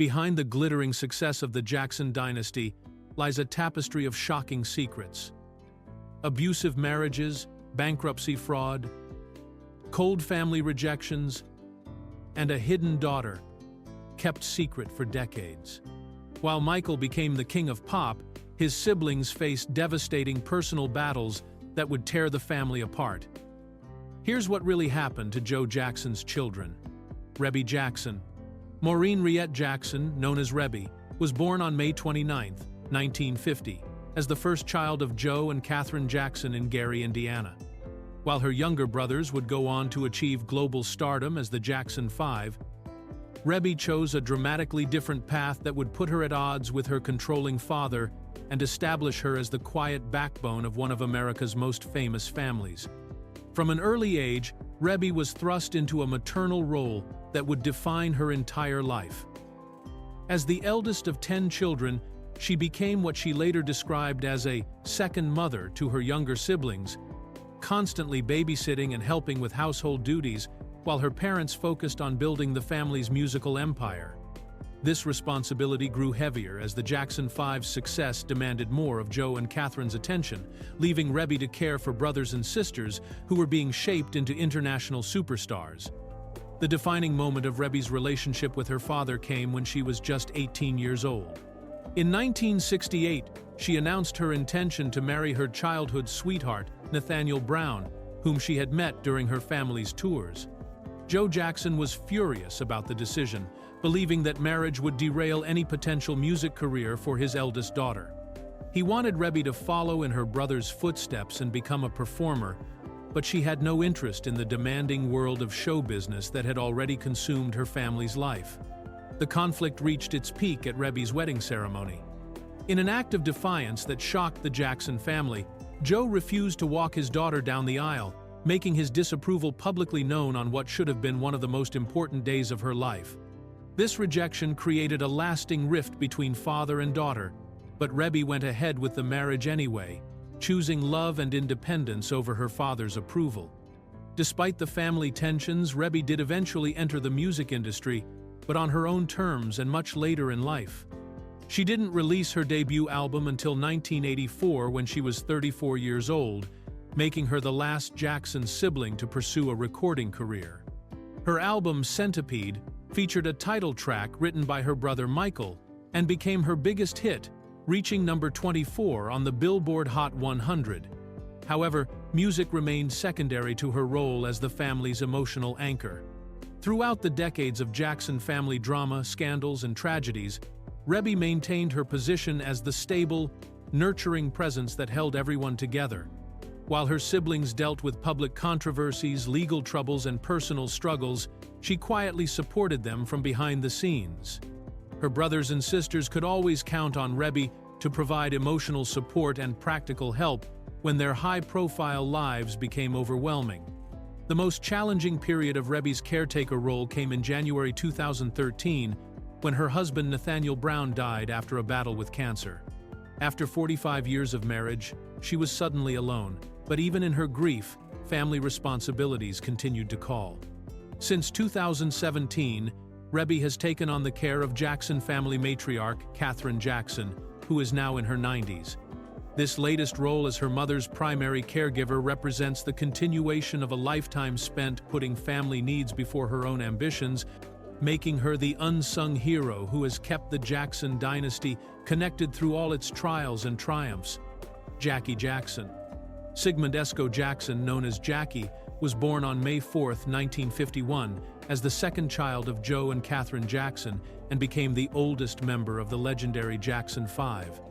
behind the glittering success of the Jackson dynasty lies a tapestry of shocking secrets. Abusive marriages, bankruptcy fraud, cold family rejections, and a hidden daughter, kept secret for decades. While Michael became the king of pop, his siblings faced devastating personal battles that would tear the family apart. Here's what really happened to Joe Jackson's children. Rebby Jackson. Maureen Riette Jackson, known as Rebby, was born on May 29, 1950, as the first child of Joe and Catherine Jackson in Gary, Indiana. While her younger brothers would go on to achieve global stardom as the Jackson 5, Rebby chose a dramatically different path that would put her at odds with her controlling father and establish her as the quiet backbone of one of America's most famous families. From an early age, Rebby was thrust into a maternal role that would define her entire life. As the eldest of 10 children, she became what she later described as a second mother to her younger siblings, constantly babysitting and helping with household duties while her parents focused on building the family's musical empire. This responsibility grew heavier as the Jackson 5's success demanded more of Joe and Catherine's attention, leaving Rebby to care for brothers and sisters who were being shaped into international superstars. The defining moment of Rebby's relationship with her father came when she was just 18 years old. In 1968, she announced her intention to marry her childhood sweetheart, Nathaniel Brown, whom she had met during her family's tours. Joe Jackson was furious about the decision, believing that marriage would derail any potential music career for his eldest daughter. He wanted Rebby to follow in her brother's footsteps and become a performer, but she had no interest in the demanding world of show business that had already consumed her family's life. The conflict reached its peak at Rebby's wedding ceremony. In an act of defiance that shocked the Jackson family, Joe refused to walk his daughter down the aisle, making his disapproval publicly known on what should have been one of the most important days of her life. This rejection created a lasting rift between father and daughter, but Rebby went ahead with the marriage anyway, choosing love and independence over her father's approval. Despite the family tensions, Rebby did eventually enter the music industry, but on her own terms and much later in life. She didn't release her debut album until 1984 when she was 34 years old, making her the last Jackson sibling to pursue a recording career. Her album, Centipede, featured a title track written by her brother Michael and became her biggest hit, reaching number 24 on the Billboard Hot 100. However, music remained secondary to her role as the family's emotional anchor. Throughout the decades of Jackson family drama, scandals, and tragedies, Rebby maintained her position as the stable, nurturing presence that held everyone together. While her siblings dealt with public controversies, legal troubles, and personal struggles, she quietly supported them from behind the scenes. Her brothers and sisters could always count on Rebby to provide emotional support and practical help when their high-profile lives became overwhelming. The most challenging period of Rebby's caretaker role came in January 2013, when her husband Nathaniel Brown died after a battle with cancer. After 45 years of marriage, she was suddenly alone, but even in her grief, family responsibilities continued to call. Since 2017, Rebby has taken on the care of Jackson family matriarch Catherine Jackson, who is now in her 90s. This latest role as her mother's primary caregiver represents the continuation of a lifetime spent putting family needs before her own ambitions, making her the unsung hero who has kept the Jackson dynasty connected through all its trials and triumphs. Jackie Jackson. Sigmund Esco Jackson, known as Jackie, was born on May 4, 1951, as the second child of Joe and Catherine Jackson and became the oldest member of the legendary Jackson 5.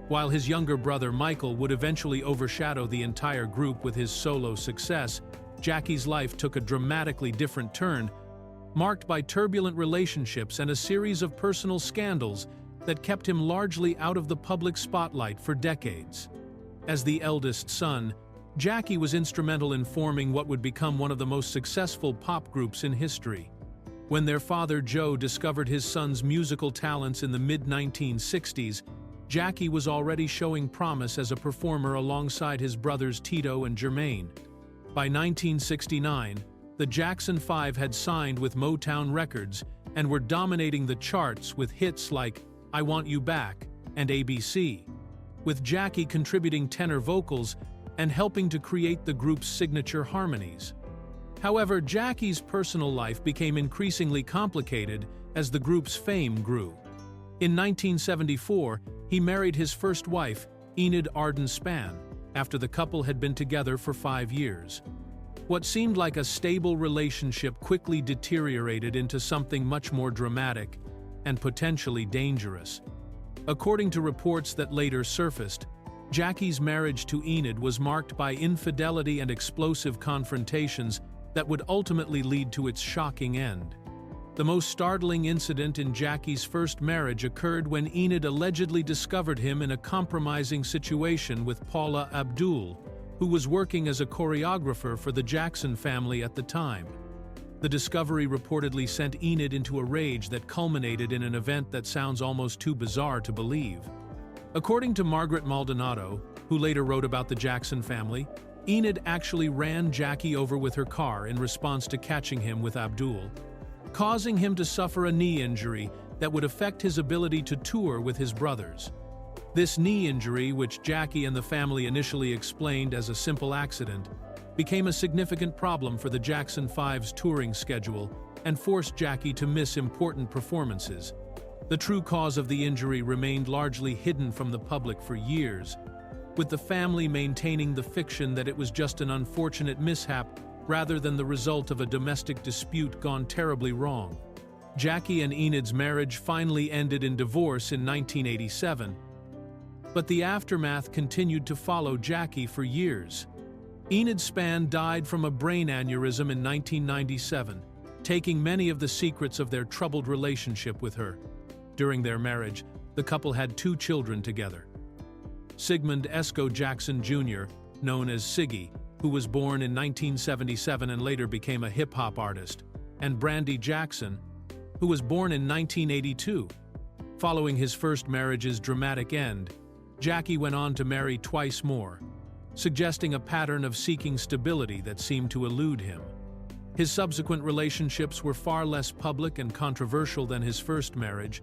While his younger brother Michael would eventually overshadow the entire group with his solo success, Jackie's life took a dramatically different turn, marked by turbulent relationships and a series of personal scandals that kept him largely out of the public spotlight for decades. As the eldest son, Jackie was instrumental in forming what would become one of the most successful pop groups in history. When their father Joe discovered his son's musical talents in the mid-1960s, Jackie was already showing promise as a performer alongside his brothers Tito and Jermaine. By 1969, the Jackson 5 had signed with Motown Records, and were dominating the charts with hits like I Want You Back and ABC, with Jackie contributing tenor vocals and helping to create the group's signature harmonies. However, Jackie's personal life became increasingly complicated as the group's fame grew. In 1974, he married his first wife, Enid Arden Spann, after the couple had been together for 5 years. What seemed like a stable relationship quickly deteriorated into something much more dramatic and potentially dangerous. According to reports that later surfaced, Jackie's marriage to Enid was marked by infidelity and explosive confrontations that would ultimately lead to its shocking end. The most startling incident in Jackie's first marriage occurred when Enid allegedly discovered him in a compromising situation with Paula Abdul, who was working as a choreographer for the Jackson family at the time. The discovery reportedly sent Enid into a rage that culminated in an event that sounds almost too bizarre to believe. According to Margaret Maldonado, who later wrote about the Jackson family, Enid actually ran Jackie over with her car in response to catching him with Abdul, causing him to suffer a knee injury that would affect his ability to tour with his brothers. This knee injury, which Jackie and the family initially explained as a simple accident, became a significant problem for the Jackson 5's touring schedule and forced Jackie to miss important performances. The true cause of the injury remained largely hidden from the public for years, with the family maintaining the fiction that it was just an unfortunate mishap rather than the result of a domestic dispute gone terribly wrong. Jackie and Enid's marriage finally ended in divorce in 1987, but the aftermath continued to follow Jackie for years. Enid Spann died from a brain aneurysm in 1997, taking many of the secrets of their troubled relationship with her. During their marriage, the couple had 2 children together. Sigmund Esco Jackson Jr., known as Siggy, who was born in 1977 and later became a hip-hop artist, and Brandy Jackson, who was born in 1982. Following his first marriage's dramatic end, Jackie went on to marry twice more, suggesting a pattern of seeking stability that seemed to elude him. His subsequent relationships were far less public and controversial than his first marriage,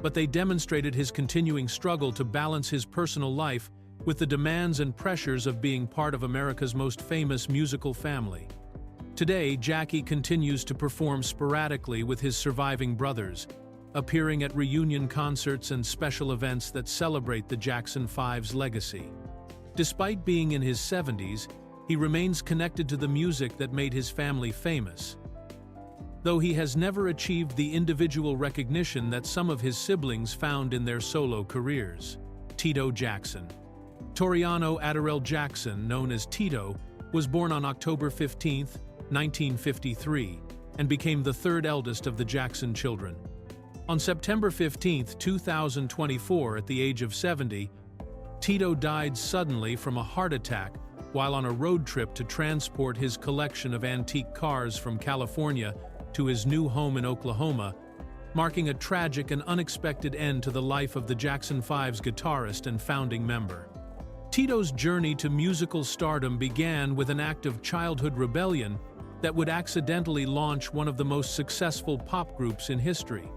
but they demonstrated his continuing struggle to balance his personal life with the demands and pressures of being part of America's most famous musical family. Today, Jackie continues to perform sporadically with his surviving brothers, appearing at reunion concerts and special events that celebrate the Jackson 5's legacy. Despite being in his 70s, he remains connected to the music that made his family famous, though he has never achieved the individual recognition that some of his siblings found in their solo careers. Tito Jackson. Toriano Adarel Jackson, known as Tito, was born on October 15, 1953, and became the 3rd eldest of the Jackson children. On September 15, 2024, at the age of 70, Tito died suddenly from a heart attack while on a road trip to transport his collection of antique cars from California to his new home in Oklahoma, marking a tragic and unexpected end to the life of the Jackson 5's guitarist and founding member. Tito's journey to musical stardom began with an act of childhood rebellion that would accidentally launch one of the most successful pop groups in history.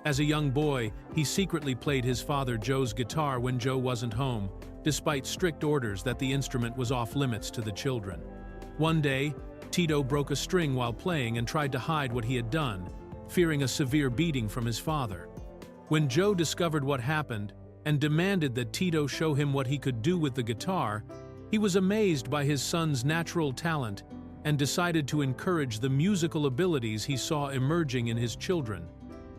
As a young boy, he secretly played his father Joe's guitar when Joe wasn't home, despite strict orders that the instrument was off-limits to the children. One day, Tito broke a string while playing and tried to hide what he had done, fearing a severe beating from his father. When Joe discovered what happened and demanded that Tito show him what he could do with the guitar, he was amazed by his son's natural talent and decided to encourage the musical abilities he saw emerging in his children.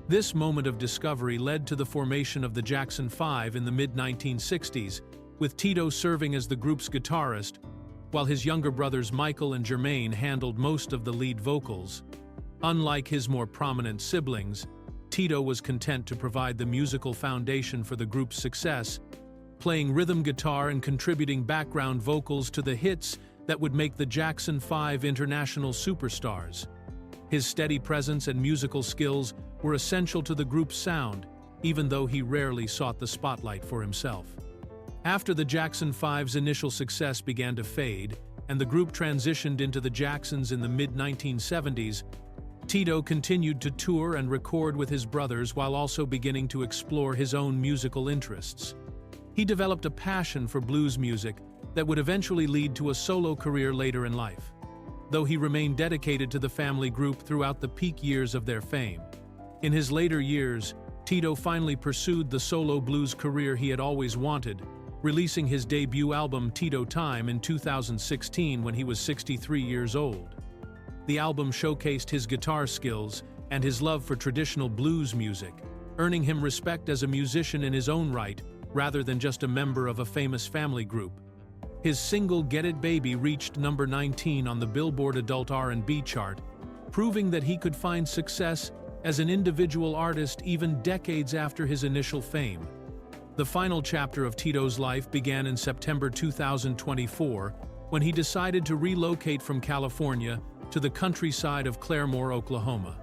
This moment of discovery led to the formation of the Jackson 5 in the mid-1960s, with Tito serving as the group's guitarist, while his younger brothers Michael and Jermaine handled most of the lead vocals. Unlike his more prominent siblings, Tito was content to provide the musical foundation for the group's success, playing rhythm guitar and contributing background vocals to the hits that would make the Jackson 5 international superstars. His steady presence and musical skills were essential to the group's sound, even though he rarely sought the spotlight for himself. After the Jackson 5's initial success began to fade, and the group transitioned into the Jacksons in the mid-1970s, Tito continued to tour and record with his brothers while also beginning to explore his own musical interests. He developed a passion for blues music that would eventually lead to a solo career later in life, though he remained dedicated to the family group throughout the peak years of their fame. In his later years, Tito finally pursued the solo blues career he had always wanted, releasing his debut album Tito Time in 2016 when he was 63 years old. The album showcased his guitar skills and his love for traditional blues music, earning him respect as a musician in his own right rather than just a member of a famous family group. His single Get It Baby reached number 19 on the Billboard Adult R&B chart, proving that he could find success as an individual artist even decades after his initial fame. The final chapter of Tito's life began in September 2024 when he decided to relocate from California to the countryside of Claremore, Oklahoma.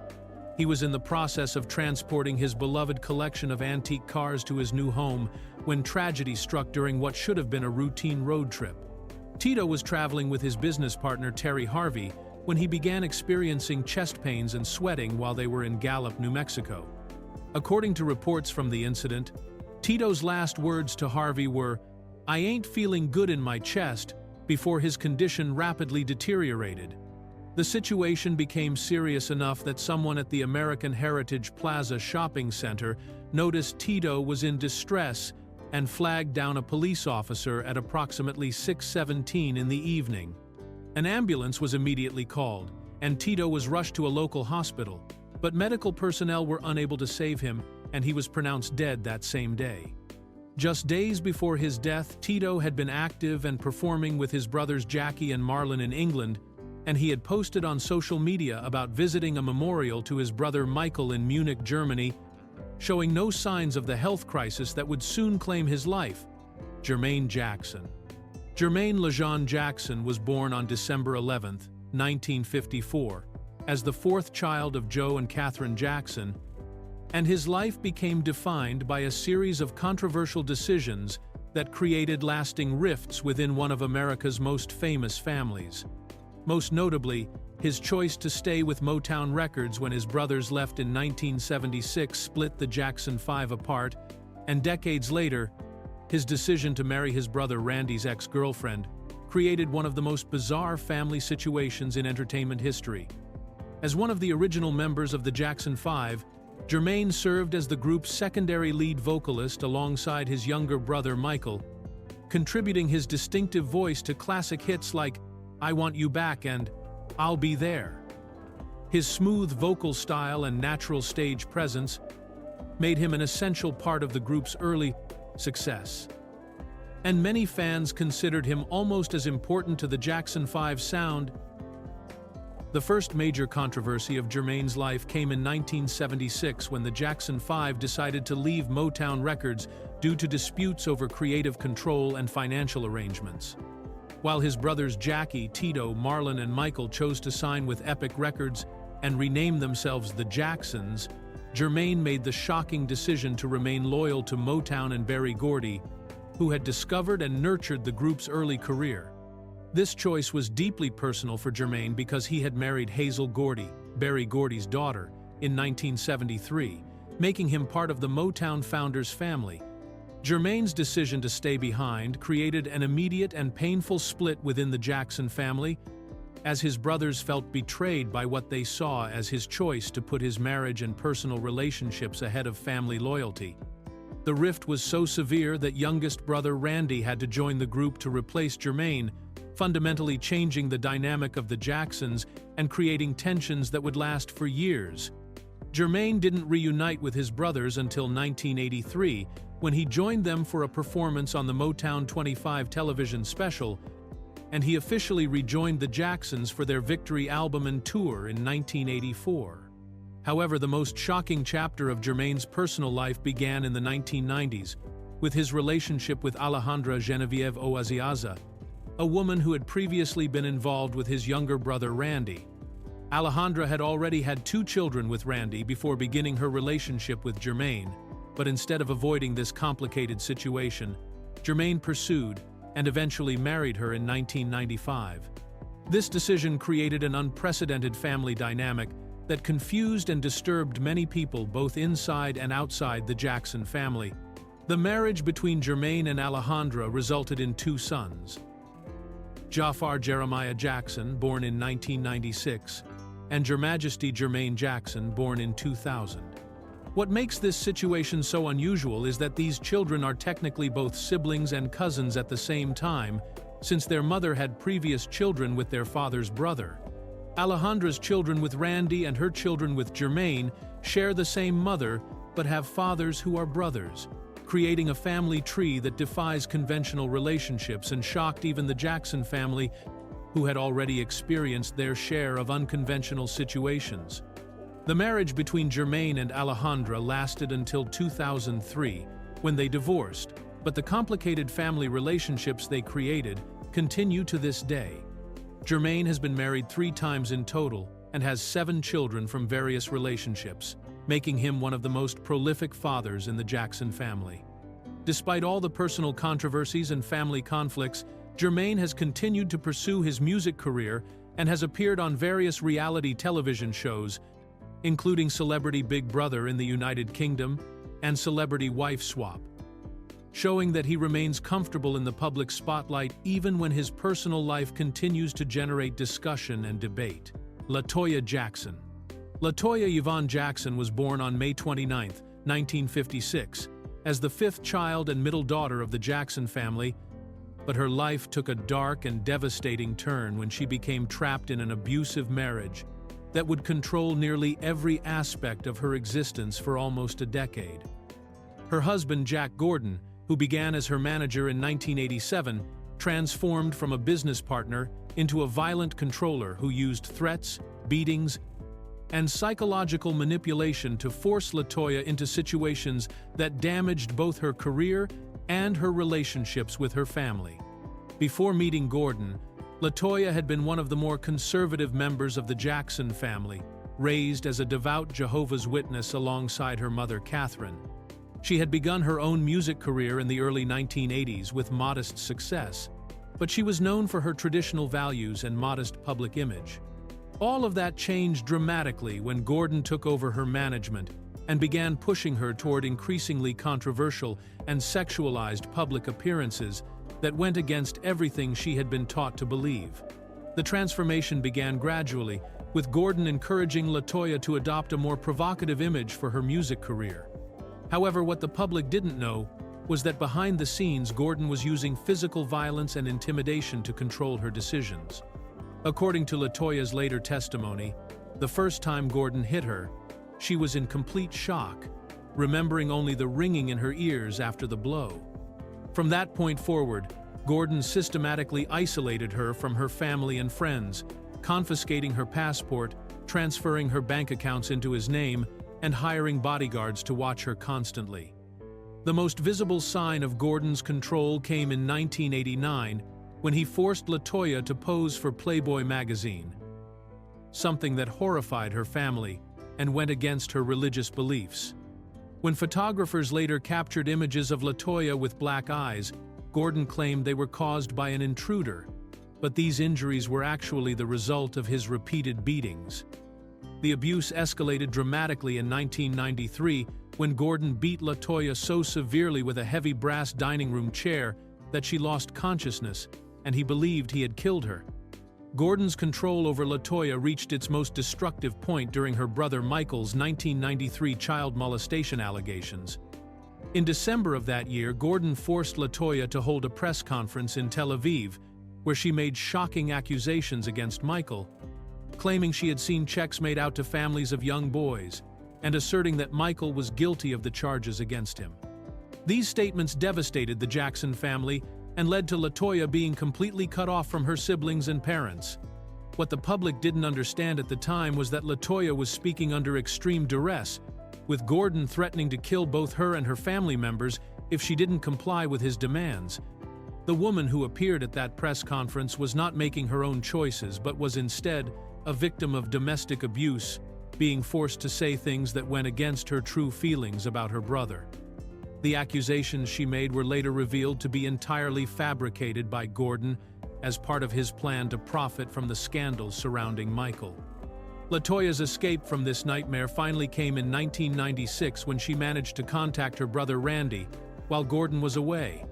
He was in the process of transporting his beloved collection of antique cars to his new home when tragedy struck during what should have been a routine road trip. Tito was traveling with his business partner Terry Harvey when he began experiencing chest pains and sweating while they were in Gallup, New Mexico. According to reports from the incident, Tito's last words to Harvey were, "I ain't feeling good in my chest," before his condition rapidly deteriorated. The situation became serious enough that someone at the American Heritage Plaza shopping center noticed Tito was in distress and flagged down a police officer at approximately 6:17 in the evening. An ambulance was immediately called, and Tito was rushed to a local hospital, but medical personnel were unable to save him, and he was pronounced dead that same day. Just days before his death, Tito had been active and performing with his brothers Jackie and Marlon in England, and he had posted on social media about visiting a memorial to his brother Michael in Munich, Germany, showing no signs of the health crisis that would soon claim his life. Jermaine Jackson. Jermaine LeJean Jackson was born on December 11, 1954, as the fourth child of Joe and Catherine Jackson, and his life became defined by a series of controversial decisions that created lasting rifts within one of America's most famous families. Most notably, his choice to stay with Motown Records when his brothers left in 1976 split the Jackson 5 apart, and decades later, his decision to marry his brother Randy's ex-girlfriend created one of the most bizarre family situations in entertainment history. As one of the original members of the Jackson 5, Jermaine served as the group's secondary lead vocalist alongside his younger brother Michael, contributing his distinctive voice to classic hits like "I Want You Back" and "I'll Be There." His smooth vocal style and natural stage presence made him an essential part of the group's early success. And many fans considered him almost as important to the Jackson 5 sound. The first major controversy of Jermaine's life came in 1976 when the Jackson 5 decided to leave Motown Records due to disputes over creative control and financial arrangements. While his brothers Jackie, Tito, Marlon, and Michael chose to sign with Epic Records and rename themselves the Jacksons, Jermaine made the shocking decision to remain loyal to Motown and Berry Gordy, who had discovered and nurtured the group's early career. This choice was deeply personal for Jermaine because he had married Hazel Gordy, Berry Gordy's daughter, in 1973, making him part of the Motown founders' family. Jermaine's decision to stay behind created an immediate and painful split within the Jackson family, as his brothers felt betrayed by what they saw as his choice to put his marriage and personal relationships ahead of family loyalty. The rift was so severe that youngest brother Randy had to join the group to replace Jermaine, fundamentally changing the dynamic of the Jacksons and creating tensions that would last for years. Jermaine didn't reunite with his brothers until 1983, when he joined them for a performance on the Motown 25 television special, and he officially rejoined the Jacksons for their Victory album and tour in 1984. However, the most shocking chapter of Jermaine's personal life began in the 1990s, with his relationship with Alejandra Genevieve Oaziaza, a woman who had previously been involved with his younger brother Randy. Alejandra had already had 2 children with Randy before beginning her relationship with Jermaine, but instead of avoiding this complicated situation, Jermaine pursued and eventually married her in 1995. This decision created an unprecedented family dynamic that confused and disturbed many people both inside and outside the Jackson family. The marriage between Jermaine and Alejandra resulted in 2 sons, Jafar Jeremiah Jackson, born in 1996, and Your Majesty Jermaine Jackson, born in 2000. What makes this situation so unusual is that these children are technically both siblings and cousins at the same time, since their mother had previous children with their father's brother. Alejandra's children with Randy and her children with Jermaine share the same mother but have fathers who are brothers, creating a family tree that defies conventional relationships and shocked even the Jackson family, who had already experienced their share of unconventional situations. The marriage between Jermaine and Alejandra lasted until 2003, when they divorced, but the complicated family relationships they created continue to this day. Jermaine has been married 3 times in total and has 7 children from various relationships, making him one of the most prolific fathers in the Jackson family. Despite all the personal controversies and family conflicts, Jermaine has continued to pursue his music career and has appeared on various reality television shows, including Celebrity Big Brother in the United Kingdom and Celebrity Wife Swap, showing that he remains comfortable in the public spotlight even when his personal life continues to generate discussion and debate. LaToya Jackson. LaToya Yvonne Jackson was born on May 29, 1956, as the 5th child and middle daughter of the Jackson family, but her life took a dark and devastating turn when she became trapped in an abusive marriage that would control nearly every aspect of her existence for almost a decade. Her husband, Jack Gordon, who began as her manager in 1987, transformed from a business partner into a violent controller who used threats, beatings, and psychological manipulation to force LaToya into situations that damaged both her career and her relationships with her family. Before meeting Gordon, LaToya had been one of the more conservative members of the Jackson family, raised as a devout Jehovah's Witness alongside her mother, Catherine. She had begun her own music career in the early 1980s with modest success, but she was known for her traditional values and modest public image. All of that changed dramatically when Gordon took over her management and began pushing her toward increasingly controversial and sexualized public appearances that went against everything she had been taught to believe. The transformation began gradually, with Gordon encouraging LaToya to adopt a more provocative image for her music career. However, what the public didn't know was that behind the scenes, Gordon was using physical violence and intimidation to control her decisions. According to LaToya's later testimony, the first time Gordon hit her, she was in complete shock, remembering only the ringing in her ears after the blow. From that point forward, Gordon systematically isolated her from her family and friends, confiscating her passport, transferring her bank accounts into his name, and hiring bodyguards to watch her constantly. The most visible sign of Gordon's control came in 1989, when he forced LaToya to pose for Playboy magazine, something that horrified her family and went against her religious beliefs. When photographers later captured images of LaToya with black eyes, Gordon claimed they were caused by an intruder, but these injuries were actually the result of his repeated beatings. The abuse escalated dramatically in 1993 when Gordon beat LaToya so severely with a heavy brass dining room chair that she lost consciousness, and he believed he had killed her. Gordon's control over LaToya reached its most destructive point during her brother Michael's 1993 child molestation allegations. In December of that year, Gordon forced LaToya to hold a press conference in Tel Aviv, where she made shocking accusations against Michael, claiming she had seen checks made out to families of young boys, and asserting that Michael was guilty of the charges against him. These statements devastated the Jackson family and led to LaToya being completely cut off from her siblings and parents. What the public didn't understand at the time was that LaToya was speaking under extreme duress, with Gordon threatening to kill both her and her family members if she didn't comply with his demands. The woman who appeared at that press conference was not making her own choices, but was instead a victim of domestic abuse, being forced to say things that went against her true feelings about her brother. The accusations she made were later revealed to be entirely fabricated by Gordon as part of his plan to profit from the scandals surrounding Michael. LaToya's escape from this nightmare finally came in 1996 when she managed to contact her brother Randy while Gordon was away.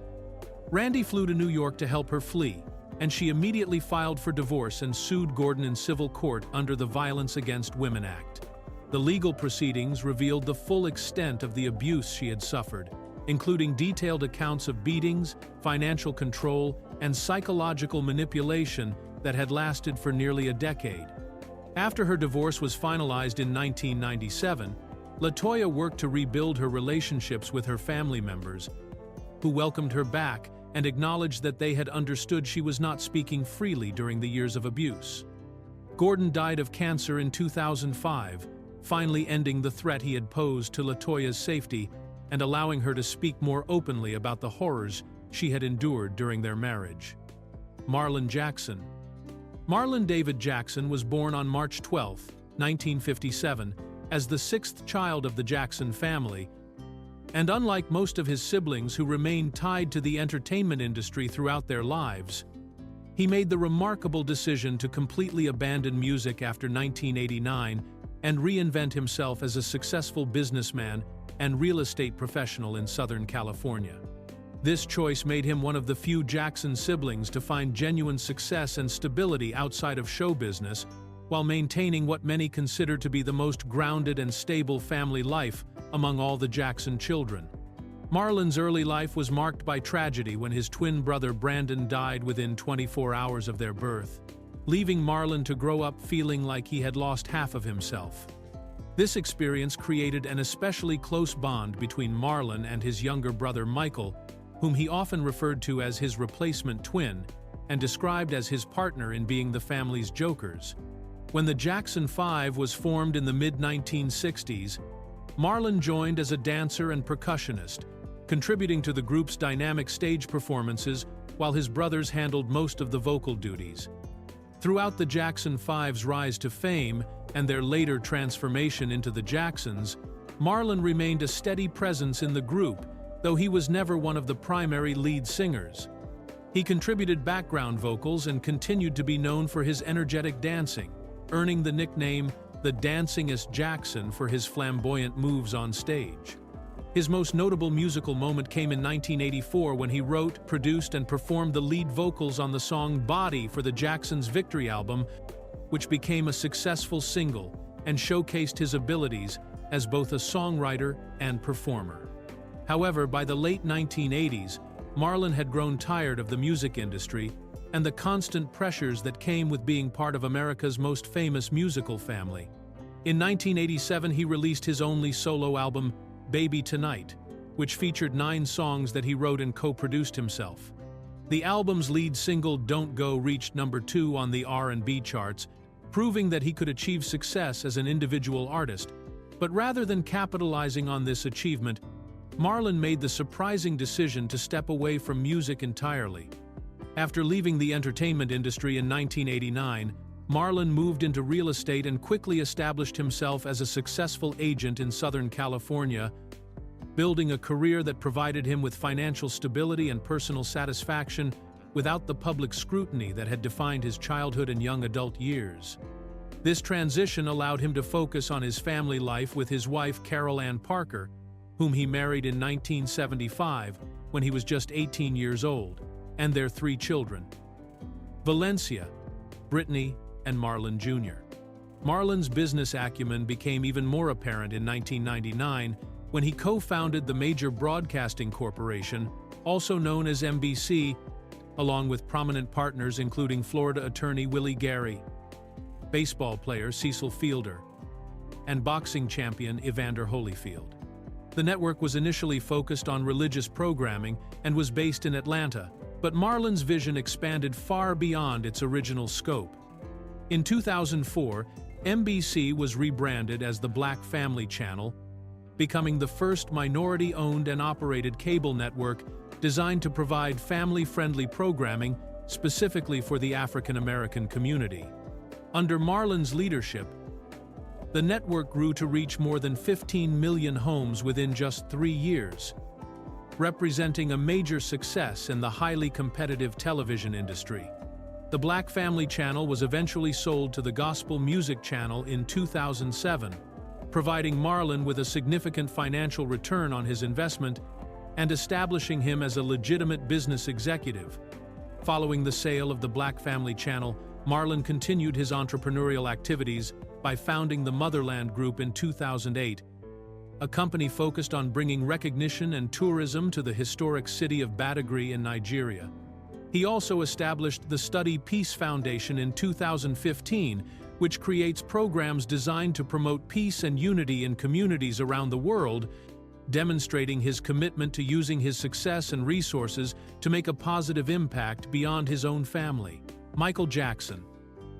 Randy flew to New York to help her flee, and she immediately filed for divorce and sued Gordon in civil court under the Violence Against Women Act. The legal proceedings revealed the full extent of the abuse she had suffered, including detailed accounts of beatings, financial control, and psychological manipulation that had lasted for nearly a decade. After her divorce was finalized in 1997, LaToya worked to rebuild her relationships with her family members, who welcomed her back and acknowledged that they had understood she was not speaking freely during the years of abuse. Gordon died of cancer in 2005, finally ending the threat he had posed to LaToya's safety and allowing her to speak more openly about the horrors she had endured during their marriage. Marlon Jackson. Marlon David Jackson was born on March 12, 1957, as the sixth child of the Jackson family, and unlike most of his siblings who remained tied to the entertainment industry throughout their lives, he made the remarkable decision to completely abandon music after 1989 and reinvent himself as a successful businessman and real estate professional in Southern California. This choice made him one of the few Jackson siblings to find genuine success and stability outside of show business, while maintaining what many consider to be the most grounded and stable family life among all the Jackson children. Marlon's early life was marked by tragedy when his twin brother Brandon died within 24 hours of their birth, leaving Marlon to grow up feeling like he had lost half of himself. This experience created an especially close bond between Marlon and his younger brother Michael, whom he often referred to as his replacement twin and described as his partner in being the family's jokers. When the Jackson 5 was formed in the mid-1960s, Marlon joined as a dancer and percussionist, contributing to the group's dynamic stage performances while his brothers handled most of the vocal duties. Throughout the Jackson 5's rise to fame and their later transformation into the Jacksons, Marlon remained a steady presence in the group, though he was never one of the primary lead singers. He contributed background vocals and continued to be known for his energetic dancing, earning the nickname the Dancingest Jackson for his flamboyant moves on stage. His most notable musical moment came in 1984 when he wrote, produced, and performed the lead vocals on the song Body for the Jacksons' Victory album, which became a successful single and showcased his abilities as both a songwriter and performer. However, by the late 1980s, Marlon had grown tired of the music industry and the constant pressures that came with being part of America's most famous musical family. In 1987, he released his only solo album, Baby Tonight, which featured 9 songs that he wrote and co-produced himself. The album's lead single, Don't Go, reached number 2 on the R&B charts, proving that he could achieve success as an individual artist. But rather than capitalizing on this achievement, Marlon made the surprising decision to step away from music entirely. After leaving the entertainment industry in 1989, Marlon moved into real estate and quickly established himself as a successful agent in Southern California, building a career that provided him with financial stability and personal satisfaction without the public scrutiny that had defined his childhood and young adult years. This transition allowed him to focus on his family life with his wife Carol Ann Parker, whom he married in 1975 when he was just 18 years old, and their 3 children, Valencia, Brittany, and Marlon Jr. Marlon's business acumen became even more apparent in 1999 when he co-founded the major broadcasting corporation, also known as NBC, along with prominent partners including Florida attorney Willie Gary, baseball player Cecil Fielder, and boxing champion Evander Holyfield. The network was initially focused on religious programming and was based in Atlanta, but Marlon's vision expanded far beyond its original scope. In 2004, NBC was rebranded as the Black Family Channel, becoming the first minority-owned and operated cable network designed to provide family-friendly programming specifically for the African American community. Under Marlon's leadership, the network grew to reach more than 15 million homes within just 3 years, representing a major success in the highly competitive television industry. The Black Family Channel was eventually sold to the Gospel Music Channel in 2007, providing Marlon with a significant financial return on his investment and establishing him as a legitimate business executive. Following the sale of the Black Family Channel, Marlon continued his entrepreneurial activities by founding the Motherland Group in 2008, a company focused on bringing recognition and tourism to the historic city of Badagry in Nigeria. He also established the Study Peace Foundation in 2015, which creates programs designed to promote peace and unity in communities around the world, demonstrating his commitment to using his success and resources to make a positive impact beyond his own family. Michael Jackson.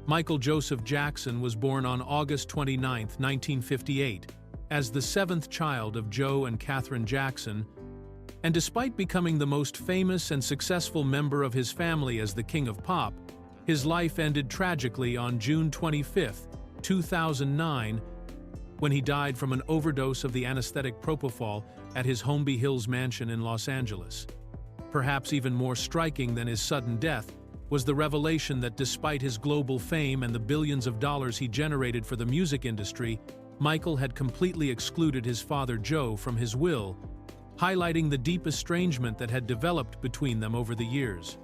Michael Joseph Jackson was born on August 29, 1958, as the seventh child of Joe and Catherine Jackson, and despite becoming the most famous and successful member of his family as the King of Pop, his life ended tragically on June 25, 2009, when he died from an overdose of the anesthetic propofol at his Holmby Hills mansion in Los Angeles. Perhaps even more striking than his sudden death was the revelation that despite his global fame and the billions of dollars he generated for the music industry, Michael had completely excluded his father Joe from his will, highlighting the deep estrangement that had developed between them over the years.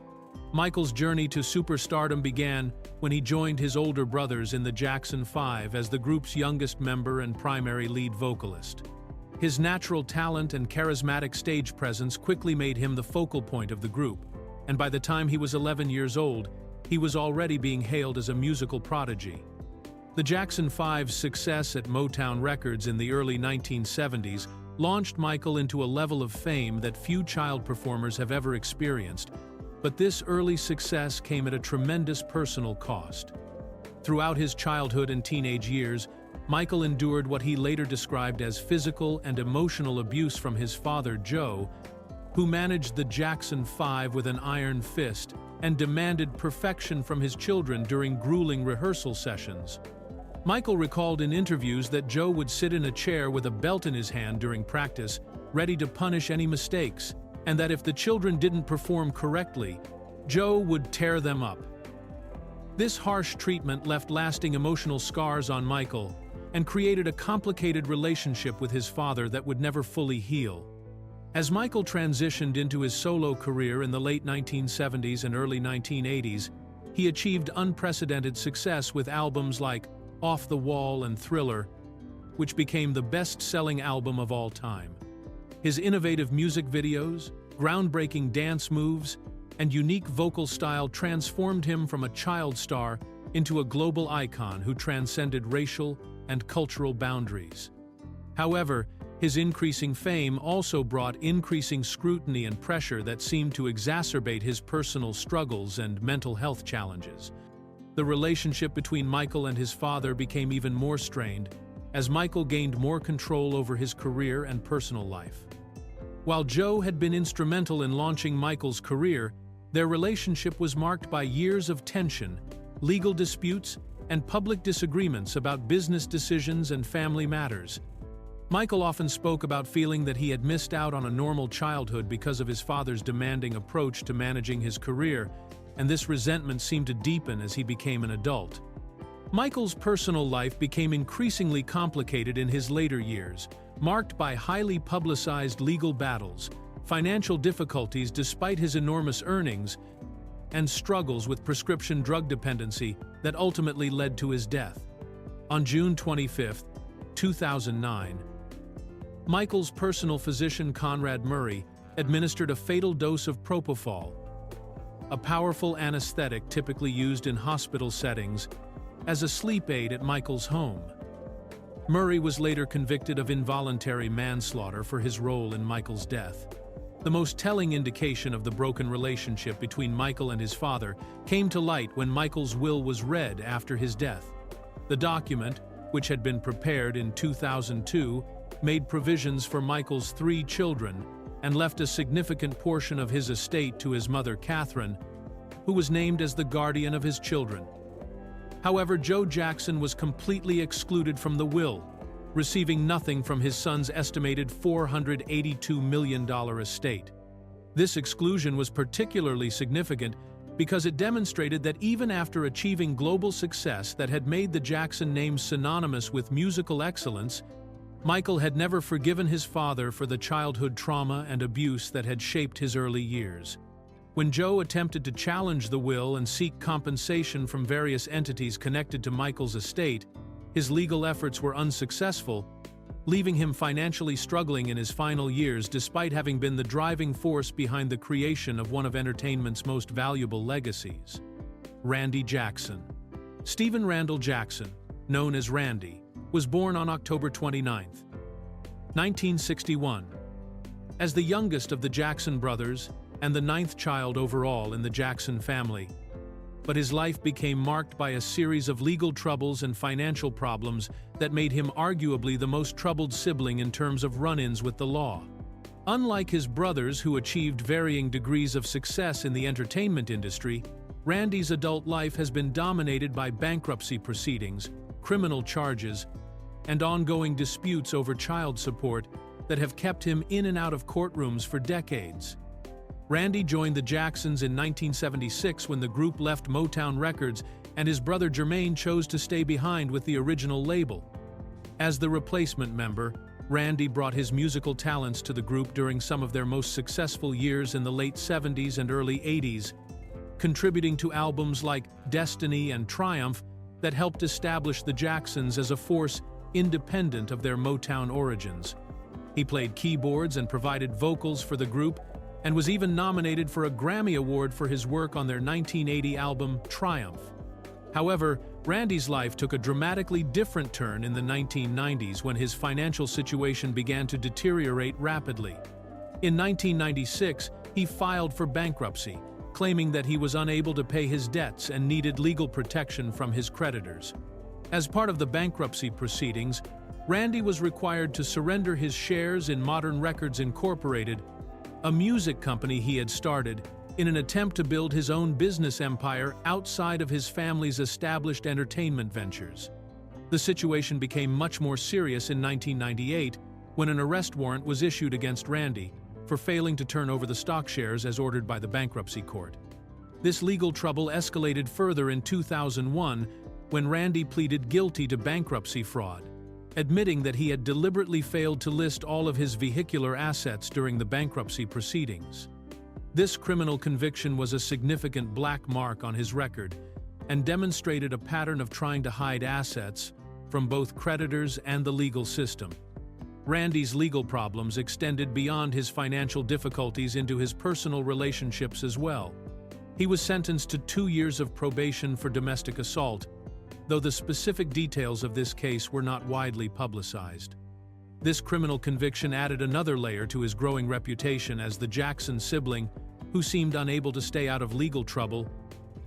Michael's journey to superstardom began when he joined his older brothers in the Jackson 5 as the group's youngest member and primary lead vocalist. His natural talent and charismatic stage presence quickly made him the focal point of the group, and by the time he was 11 years old, he was already being hailed as a musical prodigy. The Jackson 5's success at Motown Records in the early 1970s launched Michael into a level of fame that few child performers have ever experienced, but this early success came at a tremendous personal cost. Throughout his childhood and teenage years, Michael endured what he later described as physical and emotional abuse from his father Joe, who managed the Jackson 5 with an iron fist and demanded perfection from his children during grueling rehearsal sessions. Michael recalled in interviews that Joe would sit in a chair with a belt in his hand during practice, ready to punish any mistakes, and that if the children didn't perform correctly, Joe would tear them up. This harsh treatment left lasting emotional scars on Michael and created a complicated relationship with his father that would never fully heal. As Michael transitioned into his solo career in the late 1970s and early 1980s, he achieved unprecedented success with albums like Off the Wall and Thriller, which became the best-selling album of all time. His innovative music videos, groundbreaking dance moves, and unique vocal style transformed him from a child star into a global icon who transcended racial and cultural boundaries. However, his increasing fame also brought increasing scrutiny and pressure that seemed to exacerbate his personal struggles and mental health challenges. The relationship between Michael and his father became even more strained, as Michael gained more control over his career and personal life. While Joe had been instrumental in launching Michael's career, their relationship was marked by years of tension, legal disputes, and public disagreements about business decisions and family matters. Michael often spoke about feeling that he had missed out on a normal childhood because of his father's demanding approach to managing his career, and this resentment seemed to deepen as he became an adult. Michael's personal life became increasingly complicated in his later years, marked by highly publicized legal battles, financial difficulties despite his enormous earnings, and struggles with prescription drug dependency that ultimately led to his death. On June 25, 2009, Michael's personal physician Conrad Murray administered a fatal dose of propofol, a powerful anesthetic typically used in hospital settings, as a sleep aid at Michael's home. Murray was later convicted of involuntary manslaughter for his role in Michael's death. The most telling indication of the broken relationship between Michael and his father came to light when Michael's will was read after his death. The document, which had been prepared in 2002, made provisions for Michael's 3 children and left a significant portion of his estate to his mother Catherine, who was named as the guardian of his children. However, Joe Jackson was completely excluded from the will, receiving nothing from his son's estimated $482 million estate. This exclusion was particularly significant because it demonstrated that even after achieving global success that had made the Jackson name synonymous with musical excellence, Michael had never forgiven his father for the childhood trauma and abuse that had shaped his early years. When Joe attempted to challenge the will and seek compensation from various entities connected to Michael's estate, his legal efforts were unsuccessful, leaving him financially struggling in his final years despite having been the driving force behind the creation of one of entertainment's most valuable legacies. Randy Jackson. Stephen Randall Jackson, known as Randy, was born on October 29, 1961. As the youngest of the Jackson brothers and the ninth child overall in the Jackson family, but his life became marked by a series of legal troubles and financial problems that made him arguably the most troubled sibling in terms of run-ins with the law. Unlike his brothers who achieved varying degrees of success in the entertainment industry, Randy's adult life has been dominated by bankruptcy proceedings, criminal charges, and ongoing disputes over child support that have kept him in and out of courtrooms for decades. Randy joined the Jacksons in 1976 when the group left Motown Records, and his brother Jermaine chose to stay behind with the original label. As the replacement member, Randy brought his musical talents to the group during some of their most successful years in the late 70s and early 80s, contributing to albums like Destiny and Triumph that helped establish the Jacksons as a force independent of their Motown origins. He played keyboards and provided vocals for the group, and was even nominated for a Grammy Award for his work on their 1980 album Triumph. However, Randy's life took a dramatically different turn in the 1990s when his financial situation began to deteriorate rapidly. In 1996, he filed for bankruptcy, claiming that he was unable to pay his debts and needed legal protection from his creditors. As part of the bankruptcy proceedings, Randy was required to surrender his shares in Modern Records Incorporated, a music company he had started, in an attempt to build his own business empire outside of his family's established entertainment ventures. The situation became much more serious in 1998 when an arrest warrant was issued against Randy for failing to turn over the stock shares as ordered by the bankruptcy court. This legal trouble escalated further in 2001 when Randy pleaded guilty to bankruptcy fraud, admitting that he had deliberately failed to list all of his vehicular assets during the bankruptcy proceedings. This criminal conviction was a significant black mark on his record and demonstrated a pattern of trying to hide assets from both creditors and the legal system. Randy's legal problems extended beyond his financial difficulties into his personal relationships as well. He was sentenced to 2 years of probation for domestic assault, though the specific details of this case were not widely publicized. This criminal conviction added another layer to his growing reputation as the Jackson sibling who seemed unable to stay out of legal trouble,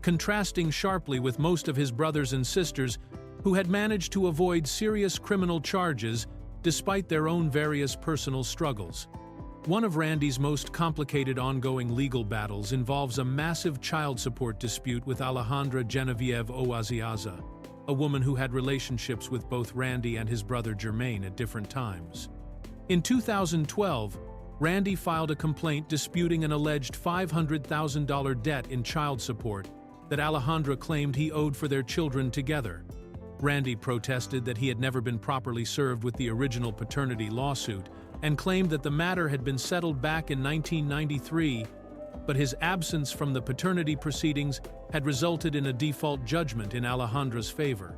contrasting sharply with most of his brothers and sisters who had managed to avoid serious criminal charges despite their own various personal struggles. One of Randy's most complicated ongoing legal battles involves a massive child support dispute with Alejandra Genevieve Owaziaza, a woman who had relationships with both Randy and his brother Jermaine at different times. In 2012, Randy filed a complaint disputing an alleged $500,000 debt in child support that Alejandra claimed he owed for their children together. Randy protested that he had never been properly served with the original paternity lawsuit and claimed that the matter had been settled back in 1993, but his absence from the paternity proceedings had resulted in a default judgment in Alejandra's favor.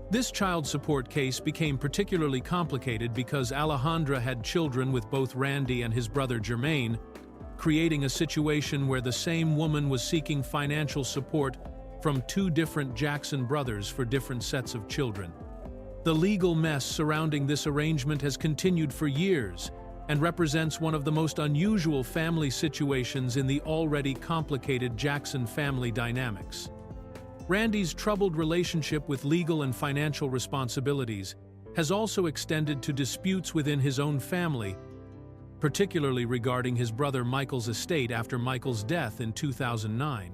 This child support case became particularly complicated because Alejandra had children with both Randy and his brother Jermaine, creating a situation where the same woman was seeking financial support from 2 different Jackson brothers for different sets of children. The legal mess surrounding this arrangement has continued for years and represents one of the most unusual family situations in the already complicated Jackson family dynamics. Randy's troubled relationship with legal and financial responsibilities has also extended to disputes within his own family, particularly regarding his brother Michael's estate after Michael's death in 2009.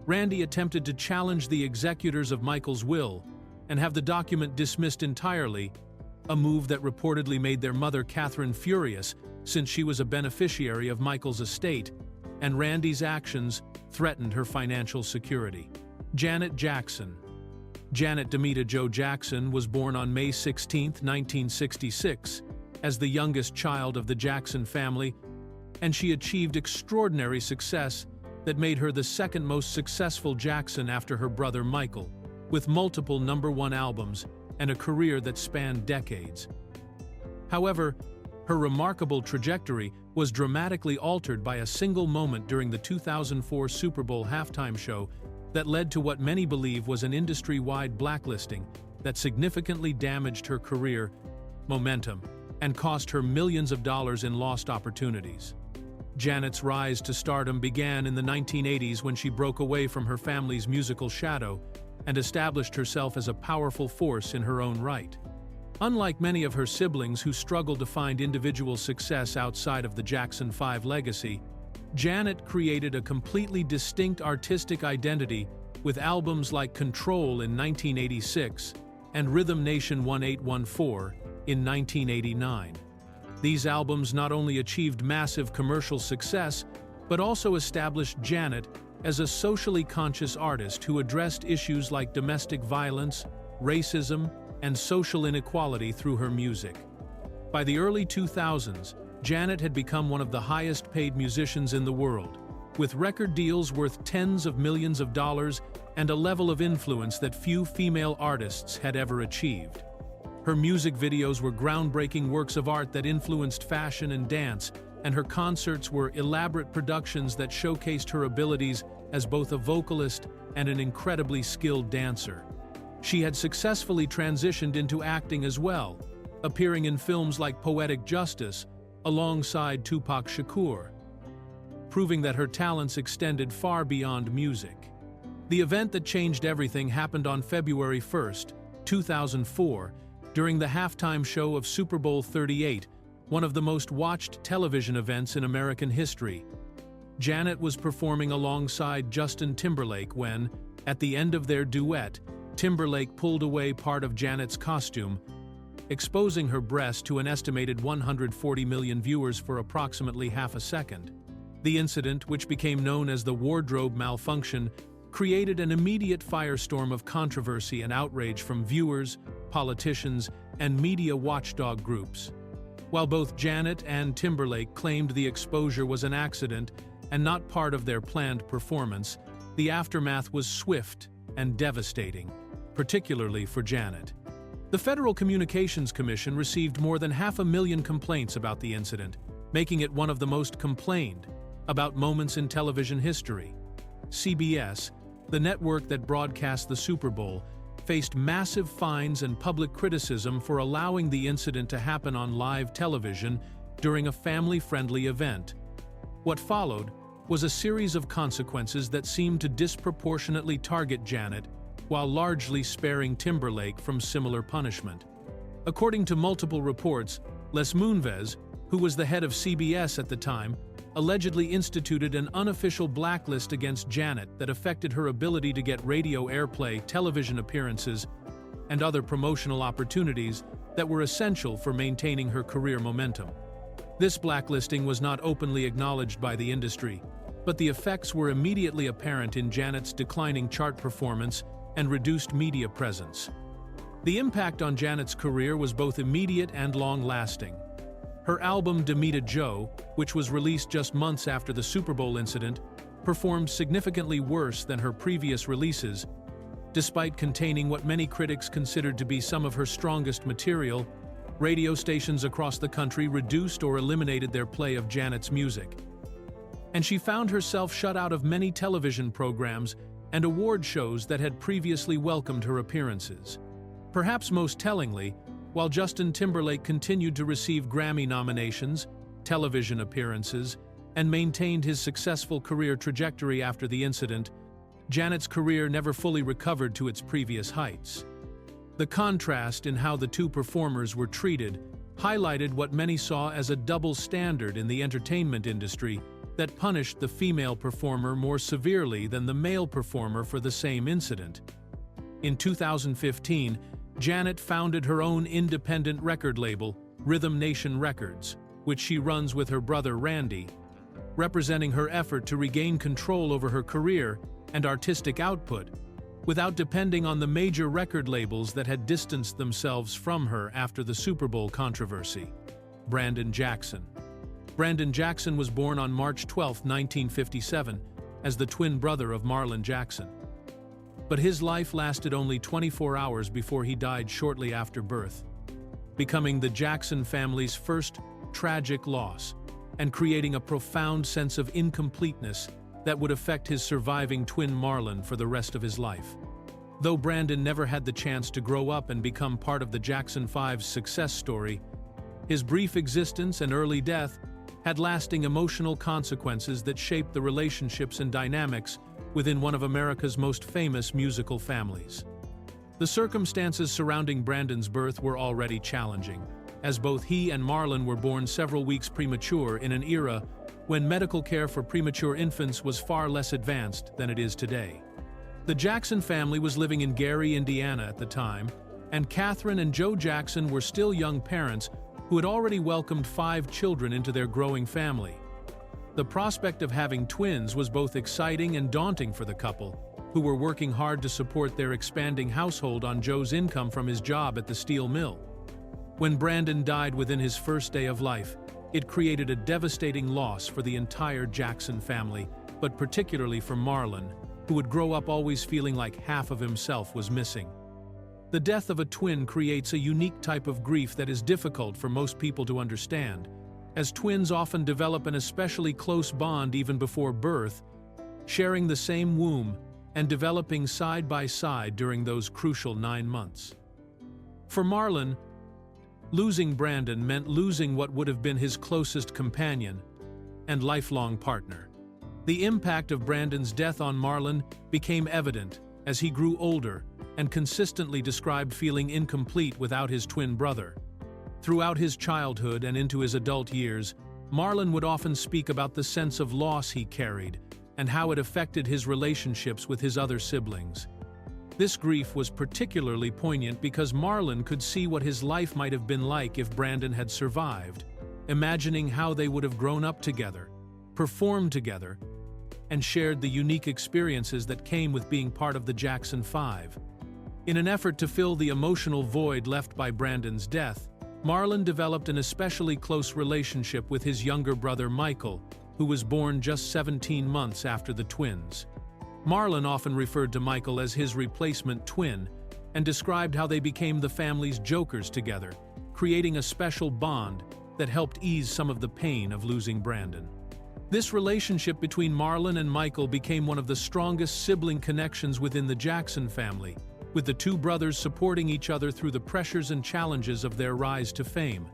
Randy attempted to challenge the executors of Michael's will and have the document dismissed entirely, a move that reportedly made their mother Catherine furious since she was a beneficiary of Michael's estate and Randy's actions threatened her financial security. Janet Jackson. Janet Demita Jo Jackson was born on May 16, 1966, as the youngest child of the Jackson family, and she achieved extraordinary success that made her the second most successful Jackson after her brother Michael, with multiple #1 albums and a career that spanned decades. However, her remarkable trajectory was dramatically altered by a single moment during the 2004 Super Bowl halftime show that led to what many believe was an industry-wide blacklisting that significantly damaged her career momentum and cost her millions of dollars in lost opportunities. Janet's rise to stardom began in the 1980s when she broke away from her family's musical shadow and established herself as a powerful force in her own right. Unlike many of her siblings who struggled to find individual success outside of the Jackson 5 legacy, Janet created a completely distinct artistic identity with albums like Control in 1986 and Rhythm Nation 1814 in 1989. These albums not only achieved massive commercial success, but also established Janet as a socially conscious artist who addressed issues like domestic violence, racism, and social inequality through her music. By the early 2000s, Janet had become one of the highest-paid musicians in the world, with record deals worth tens of millions of dollars and a level of influence that few female artists had ever achieved. Her music videos were groundbreaking works of art that influenced fashion and dance, and her concerts were elaborate productions that showcased her abilities as both a vocalist and an incredibly skilled dancer. She had successfully transitioned into acting as well, appearing in films like Poetic Justice alongside Tupac Shakur, proving that her talents extended far beyond music. The event that changed everything happened on February 1, 2004, during the halftime show of Super Bowl 38, one of the most watched television events in American history. Janet was performing alongside Justin Timberlake when, at the end of their duet, Timberlake pulled away part of Janet's costume, exposing her breast to an estimated 140 million viewers for approximately half a second. The incident, which became known as the wardrobe malfunction, created an immediate firestorm of controversy and outrage from viewers, politicians, and media watchdog groups. While both Janet and Timberlake claimed the exposure was an accident and not part of their planned performance, the aftermath was swift and devastating, particularly for Janet. The Federal Communications Commission received more than 500,000 complaints about the incident, making it one of the most complained about moments in television history. CBS, the network that broadcast the Super Bowl, faced massive fines and public criticism for allowing the incident to happen on live television during a family-friendly event. What followed was a series of consequences that seemed to disproportionately target Janet, while largely sparing Timberlake from similar punishment. According to multiple reports, Les Moonves, who was the head of CBS at the time, allegedly instituted an unofficial blacklist against Janet that affected her ability to get radio airplay, television appearances, and other promotional opportunities that were essential for maintaining her career momentum. This blacklisting was not openly acknowledged by the industry, but the effects were immediately apparent in Janet's declining chart performance and reduced media presence. The impact on Janet's career was both immediate and long-lasting. Her album Demita Jo, which was released just months after the Super Bowl incident, performed significantly worse than her previous releases. Despite containing what many critics considered to be some of her strongest material, radio stations across the country reduced or eliminated their play of Janet's music. And she found herself shut out of many television programs and award shows that had previously welcomed her appearances. Perhaps most tellingly, while Justin Timberlake continued to receive Grammy nominations, television appearances, and maintained his successful career trajectory after the incident, Janet's career never fully recovered to its previous heights. The contrast in how the two performers were treated highlighted what many saw as a double standard in the entertainment industry that punished the female performer more severely than the male performer for the same incident. In 2015, Janet founded her own independent record label, Rhythm Nation Records, which she runs with her brother Randy. representing her effort to regain control over her career and artistic output, without depending on the major record labels that had distanced themselves from her after the Super Bowl controversy. Brandon Jackson. Brandon Jackson was born on March 12, 1957, as the twin brother of Marlon Jackson. But his life lasted only 24 hours before he died shortly after birth, becoming the Jackson family's first tragic loss and creating a profound sense of incompleteness that would affect his surviving twin Marlon for the rest of his life. Though Brandon never had the chance to grow up and become part of the Jackson 5's success story, his brief existence and early death had lasting emotional consequences that shaped the relationships and dynamics within one of America's most famous musical families. The circumstances surrounding Brandon's birth were already challenging, as both he and Marlon were born several weeks premature in an era when medical care for premature infants was far less advanced than it is today. The Jackson family was living in Gary, Indiana at the time, and Catherine and Joe Jackson were still young parents who had already welcomed 5 children into their growing family. The prospect of having twins was both exciting and daunting for the couple, who were working hard to support their expanding household on Joe's income from his job at the steel mill. When Brandon died within his first day of life, it created a devastating loss for the entire Jackson family, but particularly for Marlon, who would grow up always feeling like half of himself was missing. The death of a twin creates a unique type of grief that is difficult for most people to understand, as twins often develop an especially close bond even before birth, sharing the same womb and developing side by side during those crucial 9 months. For Marlon, losing Brandon meant losing what would have been his closest companion and lifelong partner. The impact of Brandon's death on Marlon became evident as he grew older and consistently described feeling incomplete without his twin brother. Throughout his childhood and into his adult years, Marlon would often speak about the sense of loss he carried and how it affected his relationships with his other siblings. This grief was particularly poignant because Marlon could see what his life might have been like if Brandon had survived, imagining how they would have grown up together, performed together, and shared the unique experiences that came with being part of the Jackson 5. In an effort to fill the emotional void left by Brandon's death, Marlon developed an especially close relationship with his younger brother Michael, who was born just 17 months after the twins. Marlon often referred to Michael as his replacement twin and described how they became the family's jokers together, creating a special bond that helped ease some of the pain of losing Brandon. This relationship between Marlon and Michael became one of the strongest sibling connections within the Jackson family, with the two brothers supporting each other through the pressures and challenges of their rise to fame.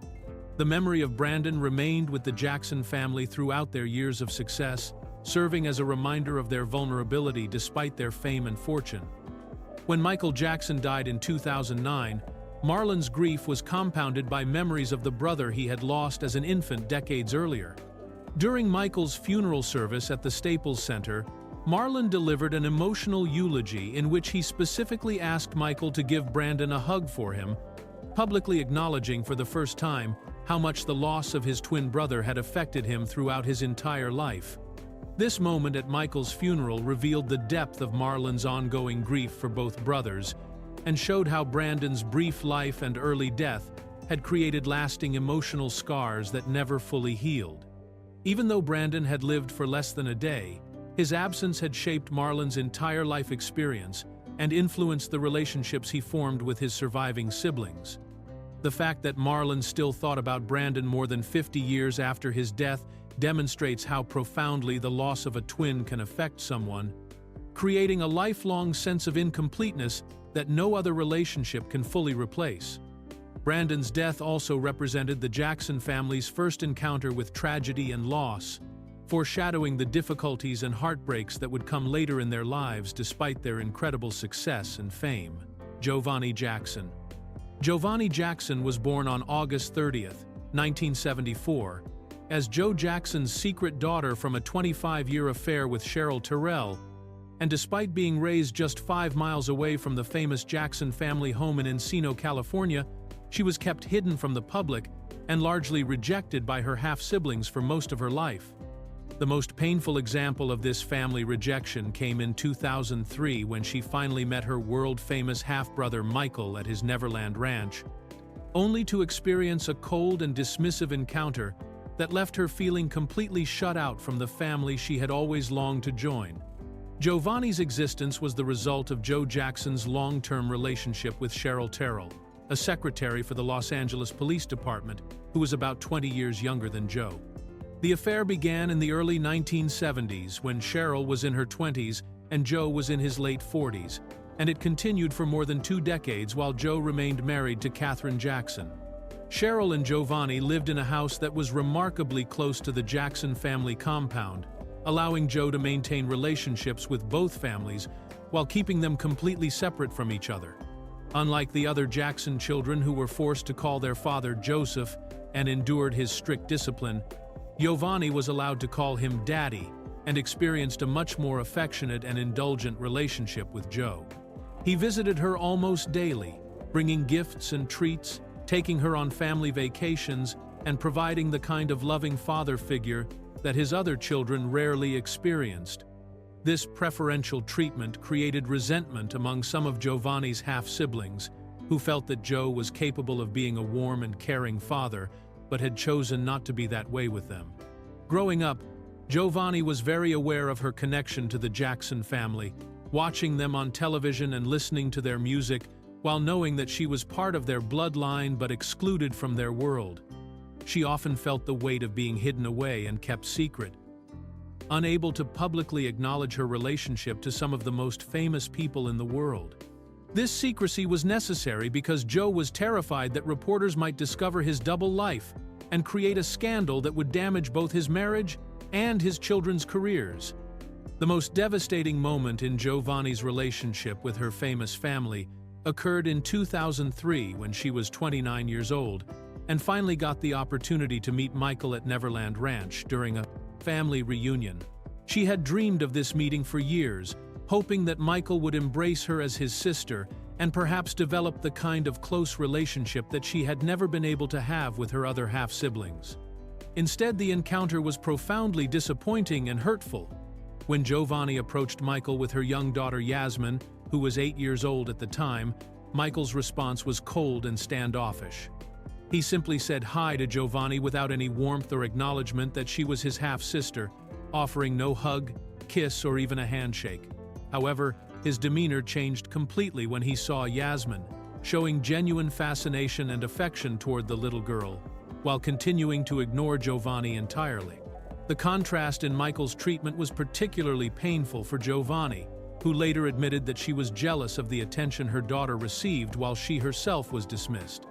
The memory of Brandon remained with the Jackson family throughout their years of success, serving as a reminder of their vulnerability despite their fame and fortune. When Michael Jackson died in 2009, Marlon's grief was compounded by memories of the brother he had lost as an infant decades earlier. During Michael's funeral service at the Staples Center, Marlon delivered an emotional eulogy in which he specifically asked Michael to give Brandon a hug for him, publicly acknowledging for the first time how much the loss of his twin brother had affected him throughout his entire life. This moment at Michael's funeral revealed the depth of Marlon's ongoing grief for both brothers and showed how Brandon's brief life and early death had created lasting emotional scars that never fully healed. Even though Brandon had lived for less than a day, his absence had shaped Marlon's entire life experience and influenced the relationships he formed with his surviving siblings. The fact that Marlon still thought about Brandon more than 50 years after his death demonstrates how profoundly the loss of a twin can affect someone, creating a lifelong sense of incompleteness that no other relationship can fully replace. Brandon's death also represented the Jackson family's first encounter with tragedy and loss, foreshadowing the difficulties and heartbreaks that would come later in their lives despite their incredible success and fame. Giovanni Jackson. Giovanni Jackson was born on August 30, 1974, as Joe Jackson's secret daughter from a 25-year affair with Cheryl Terrell, and despite being raised just 5 miles away from the famous Jackson family home in Encino, California, she was kept hidden from the public and largely rejected by her half-siblings for most of her life. The most painful example of this family rejection came in 2003 when she finally met her world-famous half-brother Michael at his Neverland ranch, only to experience a cold and dismissive encounter that left her feeling completely shut out from the family she had always longed to join. Giovanni's existence was the result of Joe Jackson's long-term relationship with Cheryl Terrell, a secretary for the Los Angeles Police Department who was about 20 years younger than Joe. The affair began in the early 1970s when Cheryl was in her 20s and Joe was in his late 40s, and it continued for more than 2 decades while Joe remained married to Katherine Jackson. Cheryl and Giovanni lived in a house that was remarkably close to the Jackson family compound, allowing Joe to maintain relationships with both families while keeping them completely separate from each other. Unlike the other Jackson children who were forced to call their father Joseph and endured his strict discipline, Giovanni was allowed to call him Daddy and experienced a much more affectionate and indulgent relationship with Joe. He visited her almost daily, bringing gifts and treats, taking her on family vacations, and providing the kind of loving father figure that his other children rarely experienced. This preferential treatment created resentment among some of Giovanni's half-siblings, who felt that Joe was capable of being a warm and caring father, but had chosen not to be that way with them. Growing up, Giovanni was very aware of her connection to the Jackson family, watching them on television and listening to their music, while knowing that she was part of their bloodline but excluded from their world. She often felt the weight of being hidden away and kept secret, unable to publicly acknowledge her relationship to some of the most famous people in the world. This secrecy was necessary because Joe was terrified that reporters might discover his double life and create a scandal that would damage both his marriage and his children's careers. The most devastating moment in Giovanni's relationship with her famous family occurred in 2003 when she was 29 years old and finally got the opportunity to meet Michael at Neverland Ranch during a family reunion. She had dreamed of this meeting for years, hoping that Michael would embrace her as his sister and perhaps develop the kind of close relationship that she had never been able to have with her other half-siblings. Instead, the encounter was profoundly disappointing and hurtful. When Giovanni approached Michael with her young daughter Yasmin, who was 8 years old at the time, Michael's response was cold and standoffish. He simply said hi to Giovanni without any warmth or acknowledgement that she was his half-sister, offering no hug, kiss, or even a handshake. However, his demeanor changed completely when he saw Yasmin, showing genuine fascination and affection toward the little girl, while continuing to ignore Giovanni entirely. The contrast in Michael's treatment was particularly painful for Giovanni, who later admitted that she was jealous of the attention her daughter received while she herself was dismissed.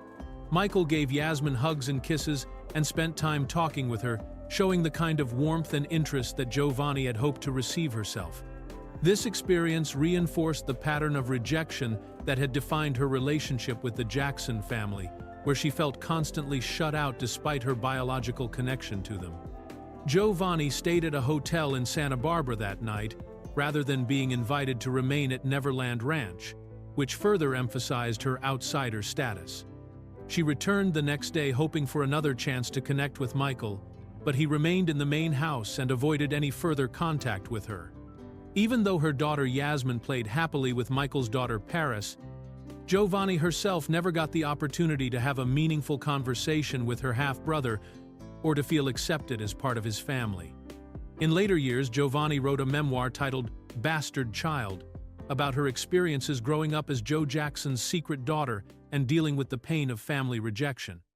Michael gave Yasmin hugs and kisses and spent time talking with her, showing the kind of warmth and interest that Giovanni had hoped to receive herself. This experience reinforced the pattern of rejection that had defined her relationship with the Jackson family, where she felt constantly shut out despite her biological connection to them. Giovanni stayed at a hotel in Santa Barbara that night, rather than being invited to remain at Neverland Ranch, which further emphasized her outsider status. She returned the next day hoping for another chance to connect with Michael, but he remained in the main house and avoided any further contact with her. Even though her daughter Yasmin played happily with Michael's daughter Paris, Giovanni herself never got the opportunity to have a meaningful conversation with her half-brother or to feel accepted as part of his family. In later years, Giovanni wrote a memoir titled Bastard Child about her experiences growing up as Joe Jackson's secret daughter and dealing with the pain of family rejection.